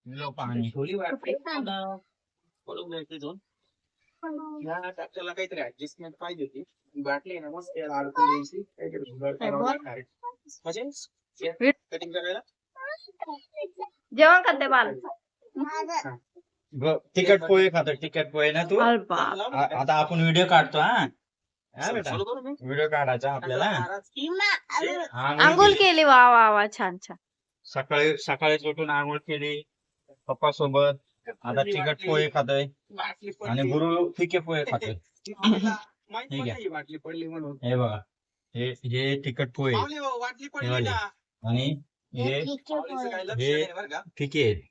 Low पाणी या ट्रॅक्टरला काहीतरी ऍडजस्टमेंट पाहिजे होती. बाटली ना मस्त याला अडकून द्यायची, काहीतरी जुगाड करावं लागणार आहे. म्हणजे कटिंग करायला जेवण करते बाल. तिखट पोहे खातो. तिखट पोहे ना तू. अल्पा आता आपण व्हिडिओ काढतो. हा बेटा, चालू करू मी? व्हिडिओ काढायचा आपल्याला. आंघोळ केली. वा वा वा छान छान. सकाळी सकाळीच उठून आंघोळ केली पप्पा सोबत. आता तिखट पोहे खातोय आणि गुरु फिके पोहे खातोय. माहित पण नाही बाटली पडली म्हणून. हे बघा, हे तिखट पोहे पावले हो, बाटली पडली वाले. ना. आणि हे पावलेचं काही लक्ष हे नाही बरं का. फिके आहेत.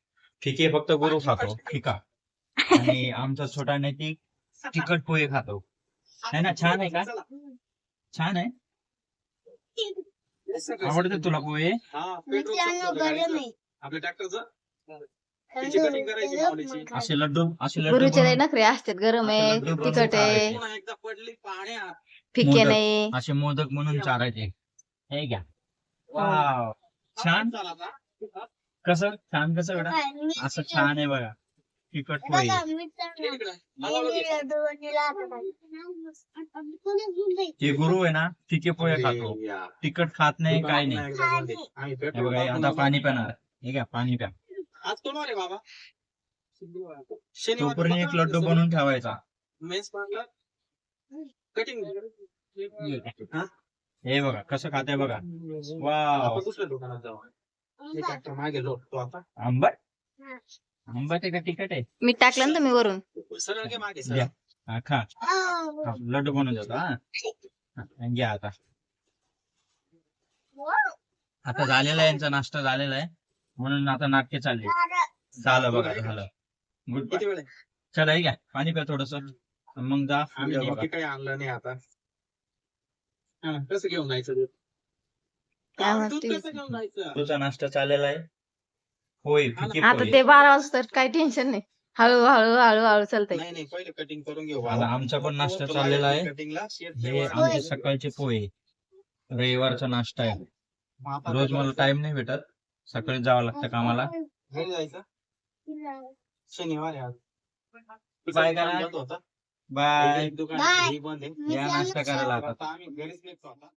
फिके फक्त गुरु खातो फिका. आणि आमचा छोटा नैतिक तिखट पोहे खातो. है ना, छान आहे का? चला. छान आहे. आवडते तुला पोहे? हा, पेट्रोल संपलं गाडीचं. आपल्या ट्रॅक्टरचं त्याची कटिंग करायची माऊलीची. असे लड्डू गुरुचे लय बनवून- नखरे असतात. गरम आहे, लड्डू बनवून तिखट आहे, खायचे. पुन्हा एकदा पडली पाण्यात. फिके मोदक. नाही. असे मोदक म्हणून चारायचे. हे घ्या. वाव, छान. चला आता. कसं छान, कसं बेटा? असं छान आहे बघा, तिखट पोहे. इकडे. मला बघ. हे गुरु आहे ना, फिके पोहे खातो. या. तिखट खात नाही, काय नाही. एकदा मध्ये. आम्ही हे पेट्रोल बघा, हे टाकून आता पाणी पिणार. हे घ्या, पाणी प्या. आज कोण आहे बाबा? शनिवार तोपर्यंत एक लड्डू बनवून ठेवायचा. Mess parlour cutting. हे बघा कसं खाते बघा. वाव, आपण दुसऱ्या दुकानात जाऊ. हे ट्रॅक्टर मागे लोटतो आता. आंबट आंबट आहे का तिखट आहे? मीठ टाकलं ना तुम्ही वरून. सरळ घे मागे द्या. सरळ. हा, खा. हा, लड्डू बनवून देतो. हा, घ्या आता. आता झालेला आहे यांचा नाश्ता झालेला आहे, म्हणून आता नाट्य चालले. झालं बघा, झालं. गुड किती वेळ आहे? चला, हे घ्या पाणी प्या थोडस, मग जा. आम्ही व्हिडिओ नेमकी बघा. काही आणलं नाही आता. हा, कसं घेऊन जायचं दूध? काय दूध म्हणते? कसं घेऊन जायचं? तुझा नाश्ता चाललेला आहे. होय, फिके आता पोहे. ते 12 वाजता काही टेन्शन नाही. हळू हळू हळू हळू चालतंय. नाही नाही, पहिले कटिंग करून घेऊ. आता आमचा पण नाश्ता चाललेला आहे. कटिंगला हे आमचे सकाळचे पोहे, रविवारचा नाश्ता आहे. रोज मला टाइम नाही भेटत, सकाळी जावं लागतं कामाला. घरी जायचं. शनिवार आहे आज. बाय करा. बंद होता. बाय. एक दुकान बाय. घरी बंद आहे. या नाश्ता करायला आता. आता आम्ही घरीच निघतो आता.